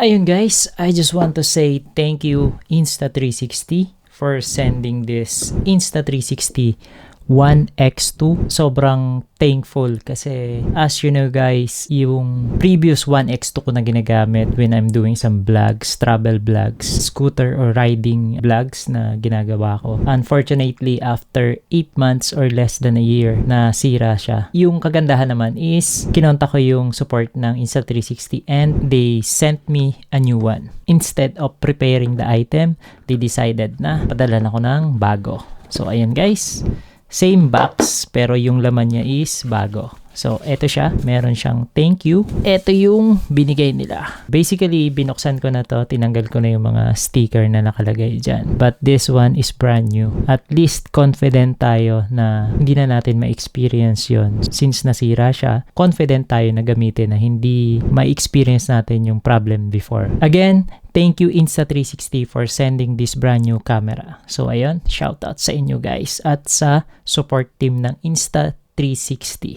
Ayun guys, I just want to say thank you Insta360 for sending this Insta360 One X2. Sobrang thankful kasi as you know guys, yung previous One X2 ko na ginagamit when I'm doing some vlogs, travel vlogs, scooter or riding vlogs na ginagawa ko. Unfortunately, after 8 months or less than a year, nasira siya. Yung kagandahan naman is kinonta ko yung support ng Insta360 and they sent me a new one. Instead of preparing the item, they decided na padalan ako ng bago. So ayan guys, same box pero yung laman niya is bago. So eto siya, meron siyang thank you. Eto yung binigay nila. Basically, binuksan ko na to, tinanggal ko na yung mga sticker na nakalagay dyan. But this one is brand new. At least confident tayo na hindi na natin ma-experience yon. Since nasira siya, confident tayo na gamitin na hindi ma-experience natin yung problem before. Again, thank you Insta360 for sending this brand new camera. So ayun, shoutout sa inyo guys at sa support team ng Insta360.